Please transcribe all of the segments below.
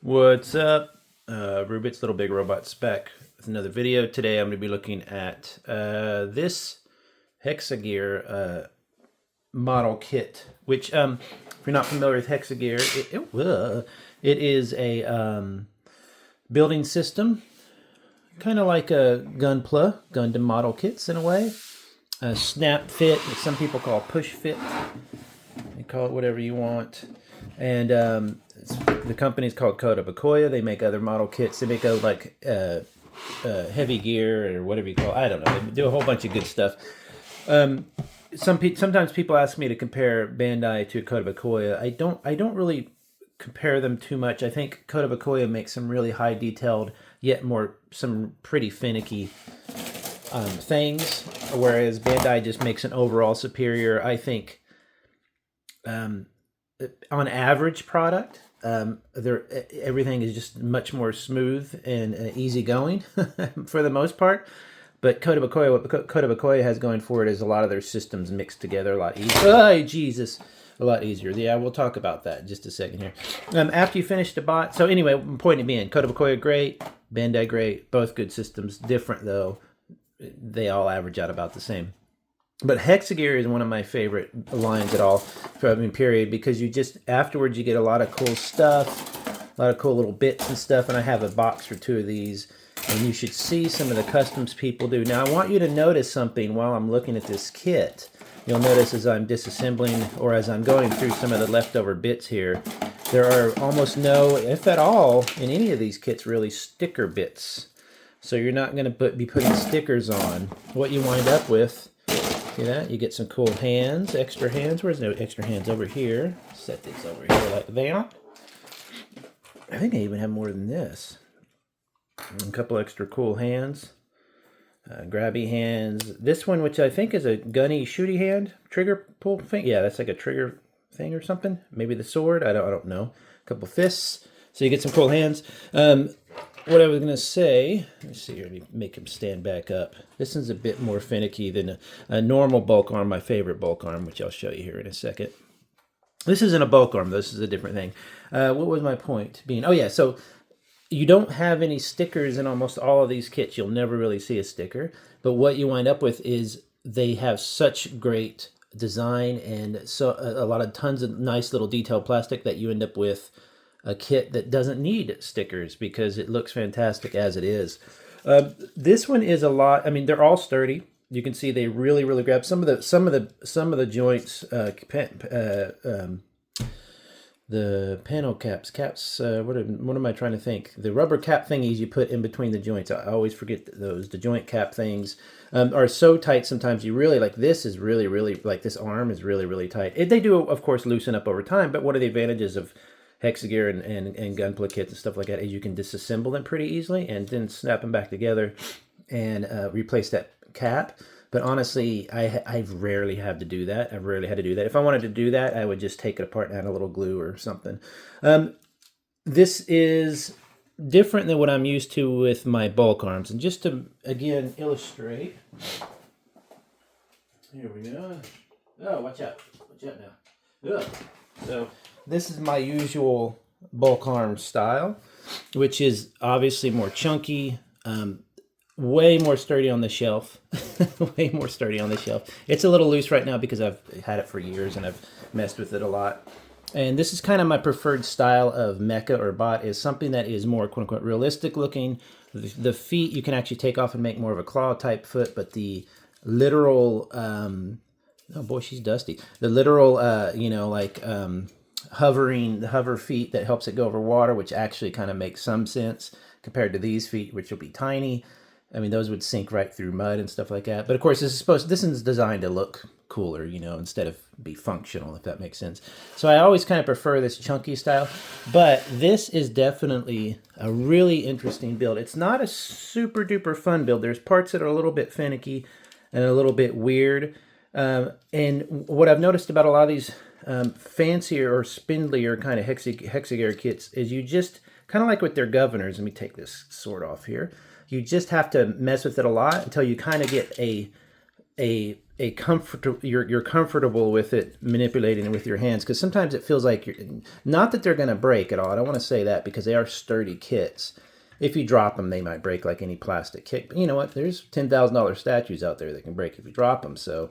What's up? Rubit's Little Big Robot Spec with another video. Today I'm going to be looking at this Hexa gear model kit, which if you're not familiar with Hexa gear, it is a building system, kind of like a Gunpla, Gundam model kits in a way. A snap fit, that some people call push fit. You call it whatever you want. And the company is called Kotobukiya. They make other model kits. They make like heavy gear or whatever you call it. I don't know. They do a whole bunch of good stuff. Sometimes people ask me to compare Bandai to Kotobukiya. I don't really compare them too much. I think Kotobukiya makes some really high detailed, yet some pretty finicky things, whereas Bandai just makes an overall superior, I think, on average product. Everything is just much more smooth and easygoing for the most part. But what Kotobukiya has going for it is a lot of their systems mixed together a lot easier. Oh, Jesus. A lot easier. Yeah, we'll talk about that in just a second here. After you finish the bot. So anyway, point being, Kotobukiya great, Bandai great, both good systems. Different though. They all average out about the same. But Hexa gear is one of my favorite lines at all, period, because you just, afterwards you get a lot of cool stuff, a lot of cool little bits and stuff, and I have a box for 2 of these, and you should see some of the customs people do. Now I want you to notice something while I'm looking at this kit. You'll notice as I'm disassembling, or as I'm going through some of the leftover bits here, there are almost no, if at all, in any of these kits really, sticker bits. So you're not going to be putting stickers on. What you wind up with, see that? You get some cool hands, extra hands. Where's no extra hands? Over here. Set this over here like that. I think I even have more than this. A couple extra cool hands. Grabby hands. This one, which I think is a gunny shooty hand. Trigger pull thing. Yeah, that's like a trigger thing or something. Maybe the sword. I don't know. A couple fists. So you get some cool hands. What I was going to say, let me see here, let me make him stand back up. This one's a bit more finicky than a normal bulk arm, my favorite bulk arm, which I'll show you here in a second. This isn't a bulk arm, this is a different thing. What was my point being? Oh yeah, so you don't have any stickers in almost all of these kits. You'll never really see a sticker. But what you wind up with is they have such great design and so a lot of tons of nice little detailed plastic that you end up with a kit that doesn't need stickers because it looks fantastic as it is. This one is a lot. I mean, they're all sturdy. You can see they really grab some of the joints. The panel caps. What am I trying to think? The rubber cap thingies you put in between the joints. I always forget those. The joint cap things are so tight sometimes. You really like this is really like this arm is really tight. They do of course loosen up over time. But one of the advantages of Hexa gear and Gunpla kits and stuff like that is you can disassemble them pretty easily and then snap them back together and replace that cap. But honestly, I rarely have to do that. I've rarely had to do that. If I wanted to do that, I would just take it apart and add a little glue or something. This is different than what I'm used to with my bulk arms. And just to, again, illustrate. Here we go. Oh, watch out. Watch out now. Ugh. So this is my usual bulk arm style, which is obviously more chunky, way more sturdy on the shelf. Way more sturdy on the shelf. It's a little loose right now because I've had it for years and I've messed with it a lot. And this is kind of my preferred style of mecha or bot, is something that is more quote-unquote realistic looking. The feet you can actually take off and make more of a claw type foot, but the literal, oh boy, she's dusty. The literal, the hover feet that helps it go over water, which actually kind of makes some sense compared to these feet, which will be tiny. I mean, those would sink right through mud and stuff like that. But of course, this is designed to look cooler, instead of be functional, if that makes sense. So I always kind of prefer this chunky style, but this is definitely a really interesting build. It's not a super duper fun build. There's parts that are a little bit finicky and a little bit weird. And what I've noticed about a lot of these fancier or spindlier kind of Hexa gear kits is you just, kind of like with their governors, let me take this sword off here, you just have to mess with it a lot until you kind of get a you're comfortable with it, manipulating it with your hands, because sometimes it feels like you're not that they're going to break at all. I don't want to say that, because they are sturdy kits. If you drop them, they might break like any plastic kit. But you know what? There's $10,000 statues out there that can break if you drop them. So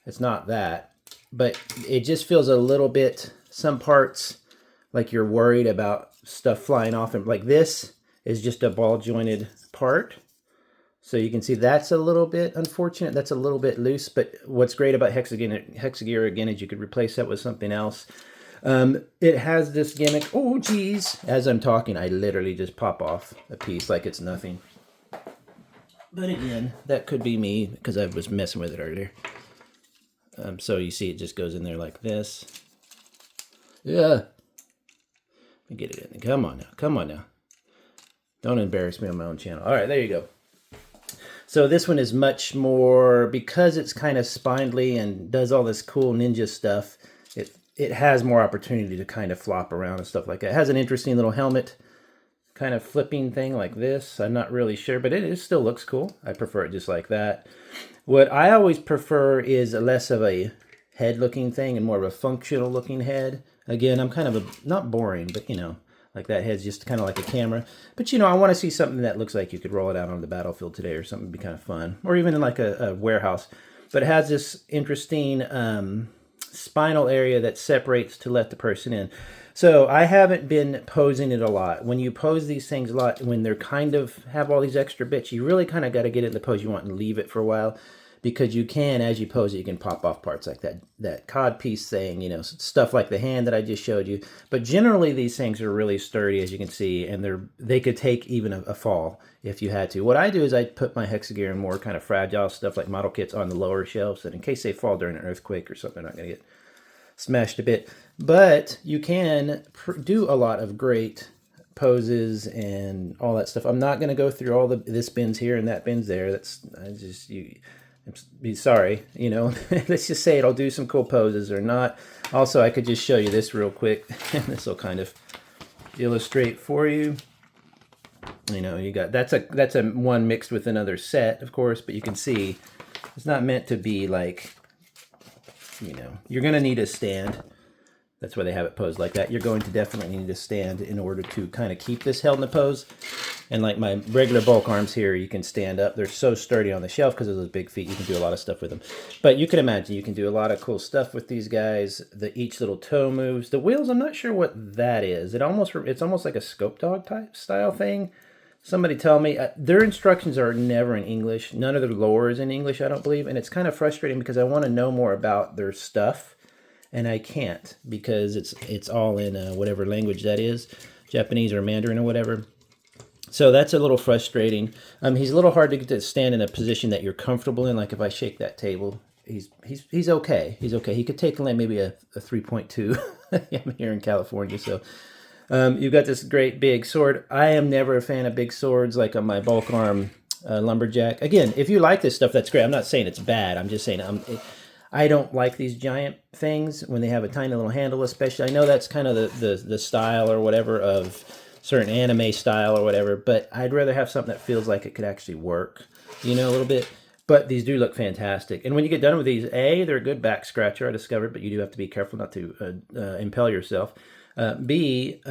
it's not that. But it just feels a little bit, some parts, like you're worried about stuff flying off. And like this is just a ball jointed part. So you can see that's a little bit unfortunate. That's a little bit loose. But what's great about Hexa gear again is you could replace that with something else. It has this gimmick. Oh, geez. As I'm talking, I literally just pop off a piece like it's nothing. But again, that could be me because I was messing with it earlier. So you see it just goes in there like this. Yeah. Let me get it in. Come on now. Come on now. Don't embarrass me on my own channel. All right, there you go. So this one is much more, because it's kind of spindly and does all this cool ninja stuff, it has more opportunity to kind of flop around and stuff like that. It has an interesting little helmet kind of flipping thing like this. I'm not really sure, but it still looks cool. I prefer it just like that. What I always prefer is less of a head looking thing and more of a functional looking head. Again, I'm kind of not boring, but you know, like that head's just kind of like a camera. But you know, I want to see something that looks like you could roll it out on the battlefield today or something. Would be kind of fun. Or even in like a warehouse. But it has this interesting spinal area that separates to let the person in. So I haven't been posing it a lot. When you pose these things a lot, when they're kind of have all these extra bits, you really kind of got to get it in the pose you want and leave it for a while, because you can, as you pose it, you can pop off parts like that cod piece thing, you know, stuff like the hand that I just showed you. But generally these things are really sturdy, as you can see, and they could take even a fall if you had to. What I do is I put my Hexa gear and more kind of fragile stuff like model kits on the lower shelves, and in case they fall during an earthquake or something, they're not going to get smashed a bit. But you can do a lot of great poses and all that stuff. I'm not going to go through all this bins here and that bins there. Be sorry, you know. Let's just say I'll do some cool poses or not. Also, I could just show you this real quick. This will kind of illustrate for you. You know, you got that's a one mixed with another set, of course, but you can see it's not meant to be like, you know, you're going to need a stand. That's why they have it posed like that. You're going to definitely need a stand in order to kind of keep this held in the pose. And like my regular bulk arms here, you can stand up. They're so sturdy on the shelf because of those big feet. You can do a lot of stuff with them. But you can imagine you can do a lot of cool stuff with these guys. Each little toe moves. The wheels, I'm not sure what that is. It's almost like a scope dog type style thing. Somebody tell me. Their instructions are never in English. None of their lore is in English, I don't believe. And it's kind of frustrating because I want to know more about their stuff. And I can't, because it's all in whatever language that is, Japanese or Mandarin or whatever. So that's a little frustrating. He's a little hard to get to stand in a position that you're comfortable in. Like if I shake that table, he's okay. He's okay. He could take maybe a 3.2. I'm here in California, so you've got this great big sword. I am never a fan of big swords like on my bulk arm lumberjack. Again, if you like this stuff, that's great. I'm not saying it's bad. I'm just saying I don't like these giant things when they have a tiny little handle, especially. I know that's kind of the style or whatever of certain anime style or whatever, but I'd rather have something that feels like it could actually work, you know, a little bit. But these do look fantastic. And when you get done with these, they're a good back scratcher, I discovered, but you do have to be careful not to impale yourself. B,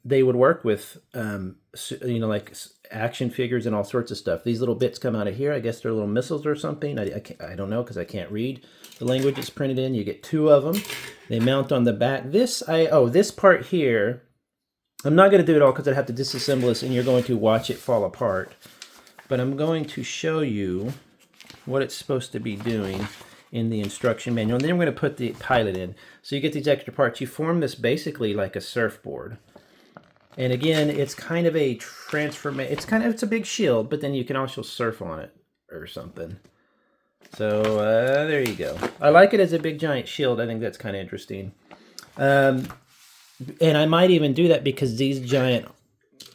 they would work with, you know, like action figures and all sorts of stuff. These little bits come out of here. I guess they're little missiles or something. I don't know because I can't read the language it's printed in. You get two of them. They mount on the back. This part here, I'm not going to do it all because I'd have to disassemble this and you're going to watch it fall apart. But I'm going to show you what it's supposed to be doing in the instruction manual. And then we're going to put the pilot in. So you get these extra parts. You form this basically like a surfboard. And again, it's kind of a transformation. It's a big shield, but then you can also surf on it or something. So there you go. I like it as a big giant shield. I think that's kind of interesting. And I might even do that because these giant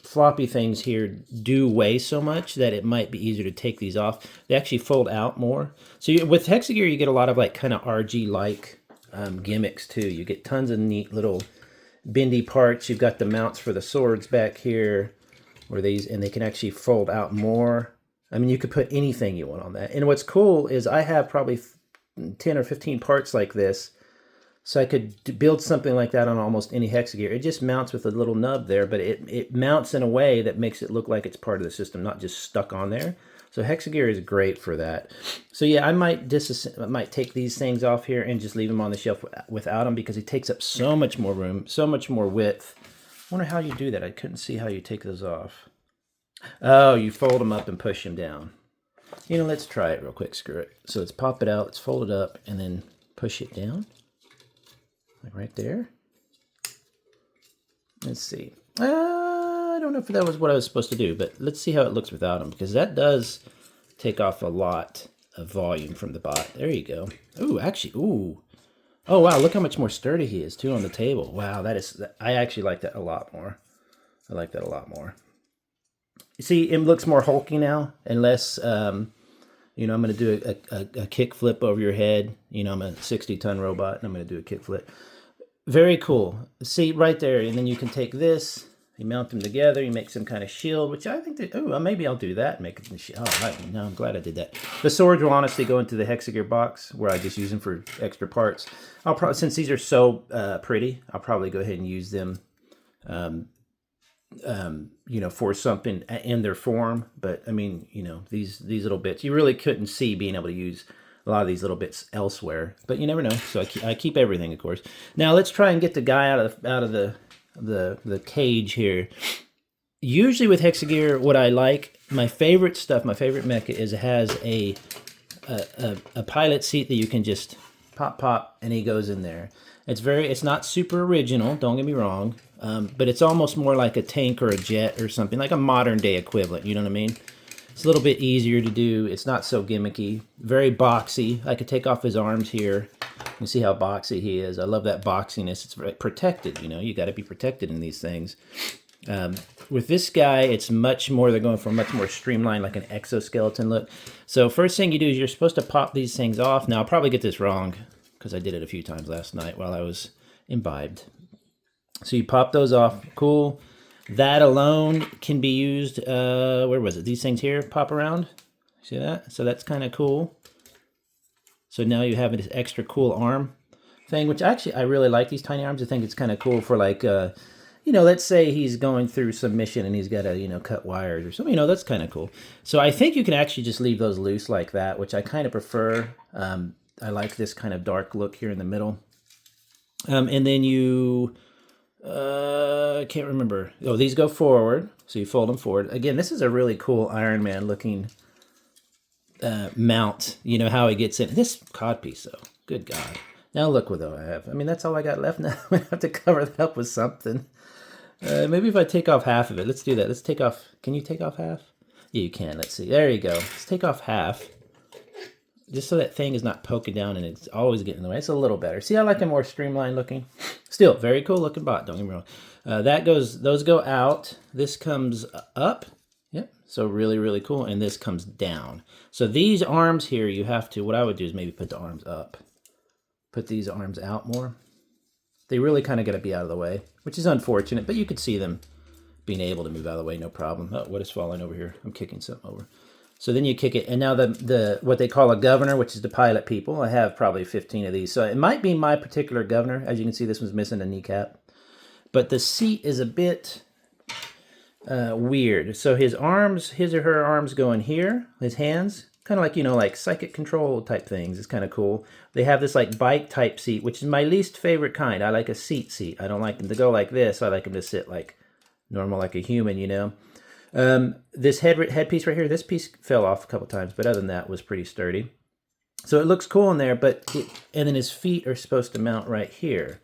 floppy things here do weigh so much that it might be easier to take these off. They actually fold out more. So with Hexa gear, you get a lot of like kind of RG-like gimmicks too. You get tons of neat little bendy parts. You've got the mounts for the swords back here, and they can actually fold out more. I mean, you could put anything you want on that. And what's cool is I have probably 10 or 15 parts like this. So I could build something like that on almost any Hexa gear. It just mounts with a little nub there, but it mounts in a way that makes it look like it's part of the system, not just stuck on there. So Hexa gear is great for that. So yeah, I might take these things off here and just leave them on the shelf without them, because it takes up so much more room, so much more width. I wonder how you do that. I couldn't see how you take those off. Oh, you fold them up and push them down. You know, let's try it real quick. Screw it. So let's pop it out, let's fold it up, and then push it down. Like right there. Let's see. I don't know if that was what I was supposed to do, but let's see how it looks without them, because that does take off a lot of volume from the bot. There you go. Ooh, actually, ooh. Oh, wow, look how much more sturdy he is, too, on the table. Wow, I actually like that a lot more. I like that a lot more. You see, it looks more hulky now, and less, you know, I'm going to do a kick flip over your head. You know, I'm a 60-ton robot, and I'm going to do a kick flip. Very cool. See, right there, and then you can take this, you mount them together, you make some kind of shield, which I think that, oh, maybe I'll do that, make it a shield. Oh, right, no, I'm glad I did that. The swords will honestly go into the Hexa gear box, where I just use them for extra parts. I'll probably, since these are so pretty, I'll probably go ahead and use them, you know, for something in their form. But I mean, you know, these little bits, you really couldn't see being able to use a lot of these little bits elsewhere, but you never know. So I keep everything, of course. Now let's try and get the guy out of the cage here. Usually with Hexa gear, what I like, my favorite stuff, my favorite mecha is it has a pilot seat that you can just pop, and he goes in there. It's not super original, don't get me wrong, but it's almost more like a tank or a jet or something, like a modern day equivalent, you know what I mean? It's a little bit easier to do. It's not so gimmicky. Very boxy. I could take off his arms here. You can see how boxy he is. I love that boxiness. It's very protected, you know. You got to be protected in these things. With this guy, it's much more, they're going for much more streamlined, like an exoskeleton look. So first thing you do is you're supposed to pop these things off. Now, I'll probably get this wrong because I did it a few times last night while I was imbibed. So you pop those off. Cool. That alone can be used, where was it? These things here pop around. See that? So that's kind of cool. So now you have this extra cool arm thing, which actually I really like these tiny arms. I think it's kind of cool for like, you know, let's say he's going through some mission and he's got to, you know, cut wires or something. You know, that's kind of cool. So I think you can actually just leave those loose like that, which I kind of prefer. I like this kind of dark look here in the middle. And then you... I can't remember. Oh, these go forward, so you fold them forward. Again, this is a really cool Iron Man looking mount. You know how he gets in. This codpiece, though, good God. Now look what I have. I mean, that's all I got left now. I have to cover that up with something. Maybe if I take off half of it. Let's do that. Let's take off. Can you take off half? Yeah, you can. Let's see. There you go. Let's take off half. Just so that thing is not poking down and it's always getting in the way. It's a little better. See, I like a more streamlined looking. Still, very cool looking bot, don't get me wrong. Those go out. This comes up. Yep, so really, really cool. And this comes down. So these arms here, you have to, what I would do is maybe put the arms up. Put these arms out more. They really kind of got to be out of the way, which is unfortunate, but you could see them being able to move out of the way, no problem. Oh, what is falling over here? I'm kicking something over. So then you kick it, and now the what they call a governor, which is the pilot people. I have probably 15 of these, so it might be my particular governor. As you can see, this one's missing a kneecap, but the seat is a bit weird. So his or her arms go in here. His hands, kind of like, you know, like psychic control type things. It's kind of cool. They have this like bike type seat, which is my least favorite kind. I like a seat. I don't like them to go like this. I like them to sit like normal, like a human, you know. This headpiece right here, this piece fell off a couple times, but other than that was pretty sturdy. So it looks cool in there, and then his feet are supposed to mount right here.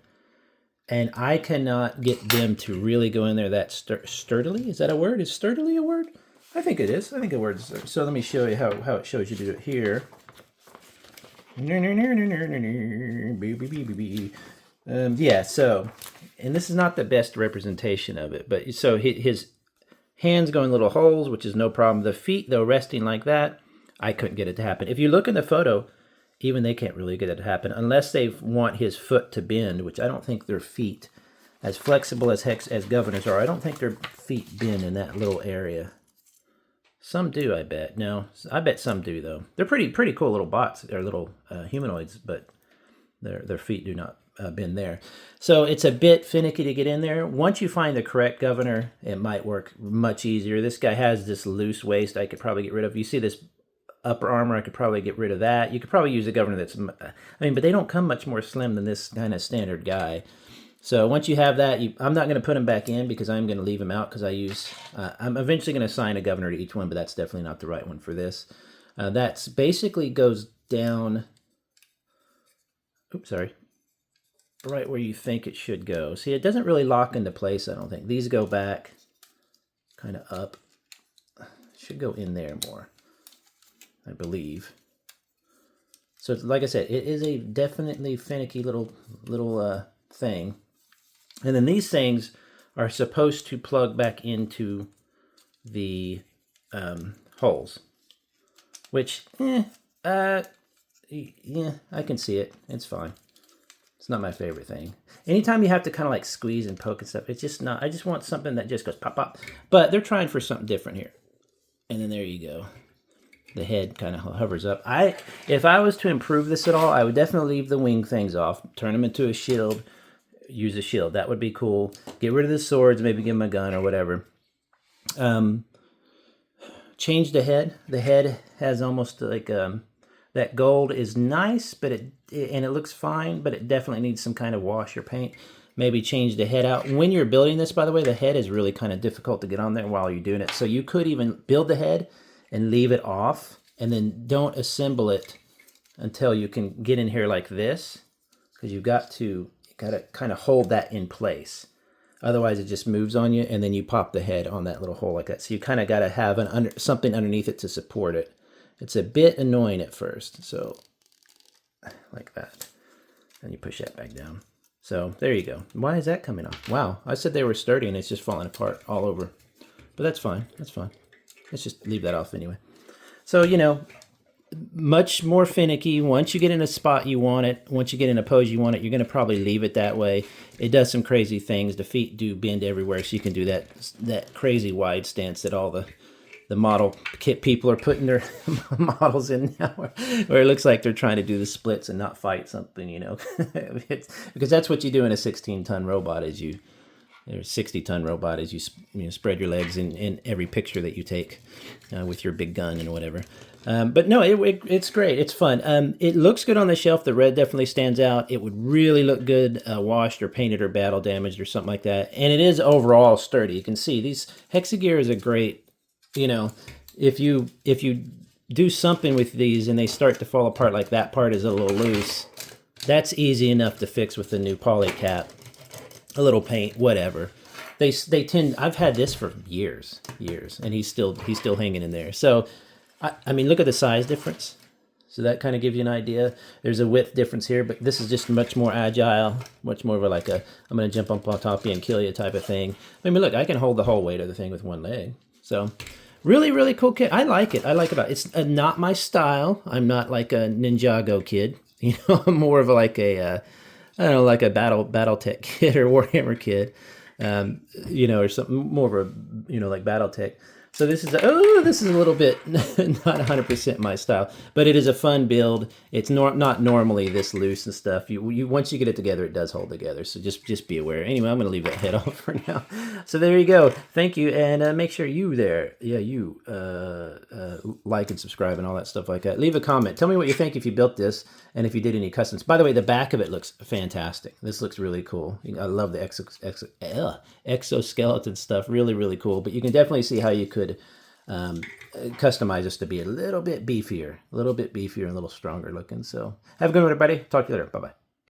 And I cannot get them to really go in there that sturdily. Is that a word? Is sturdily a word? I think it is. I think a word is. So let me show you how it shows you to do it here. Yeah, so, and this is not the best representation of it, but so his hands go in little holes, which is no problem. The feet, though, resting like that, I couldn't get it to happen. If you look in the photo, even they can't really get it to happen unless they want his foot to bend, which I don't think their feet, as flexible as governors are, I don't think their feet bend in that little area. Some do, I bet. No, I bet some do though. They're pretty cool little bots. They're little humanoids, but their feet do not bend there. So it's a bit finicky to get in there. Once you find the correct governor, it might work much easier. This guy has this loose waist I could probably get rid of. You see this upper armor, I could probably get rid of that. You could probably use a governor that's, I mean, but they don't come much more slim than this kind of standard guy. So once you have that, I'm not going to put him back in because I'm going to leave him out because I'm eventually going to assign a governor to each one, but that's definitely not the right one for this. That's basically goes down, oops, sorry, right where you think it should go. See, it doesn't really lock into place, I don't think. These go back kind of up. Should go in there more, I believe. So like I said, it is a definitely finicky little thing. And then these things are supposed to plug back into the holes, which, yeah, I can see it. It's fine. It's not my favorite thing. Anytime you have to kind of like squeeze and poke and stuff, it's just not, I just want something that just goes pop, pop. But they're trying for something different here. And then there you go. The head kind of hovers up. If I was to improve this at all, I would definitely leave the wing things off, turn them into a shield, use a shield. That would be cool. Get rid of the swords, maybe give them a gun or whatever. Change the head. The head has almost like that gold is nice, but it looks fine, but it definitely needs some kind of wash or paint. Maybe change the head out. When you're building this, by the way, the head is really kind of difficult to get on there while you're doing it. So you could even build the head and leave it off, and then don't assemble it until you can get in here like this, because you gotta kind of hold that in place. Otherwise, it just moves on you, and then you pop the head on that little hole like that. So you kind of got to have something underneath it to support it. It's a bit annoying at first, so like that. And you push that back down. So there you go. Why is that coming off? Wow, I said they were sturdy, and it's just falling apart all over. But that's fine. That's fine. Let's just leave that off anyway. So, you know, much more finicky. Once you get in a spot you want it, once you get in a pose you want it, you're going to probably leave it that way. It does some crazy things. The feet do bend everywhere, so you can do that crazy wide stance that all the model kit people are putting their models in now, where it looks like they're trying to do the splits and not fight something, you know. Because that's what you do in a 16-ton robot is or 60-ton robot is you spread your legs in every picture that you take with your big gun and whatever. But no, it's great. It's fun. It looks good on the shelf. The red definitely stands out. It would really look good washed or painted or battle damaged or something like that. And it is overall sturdy. You can see these Hexa gear is a great, you know, if you do something with these and they start to fall apart, like that part is a little loose, that's easy enough to fix with the new poly cap. A little paint, whatever. They tend. I've had this for years, and he's still hanging in there. So, I mean, look at the size difference. So that kind of gives you an idea. There's a width difference here, but this is just much more agile, much more of a like a I'm gonna jump up on top of you and kill you type of thing. I mean, look, I can hold the whole weight of the thing with one leg. So, really, really cool kit. I like it. I like it. It's not my style. I'm not like a Ninjago kid. You know, I'm more of like a I don't know, like a BattleTech kid or Warhammer kid, you know, or something more of a, you know, like BattleTech. So this is a little bit not 100% my style, but it is a fun build. It's not normally this loose and stuff. You once you get it together, it does hold together. So just be aware. Anyway, I'm going to leave that head off for now. So there you go. Thank you, and make sure you like and subscribe and all that stuff like that. Leave a comment. Tell me what you think if you built this and if you did any customs. By the way, the back of it looks fantastic. This looks really cool. I love the exoskeleton stuff. Really, really cool. But you can definitely see how you could customize this to be a little bit beefier and a little stronger looking. So have a good one, everybody. Talk to you later. Bye-bye.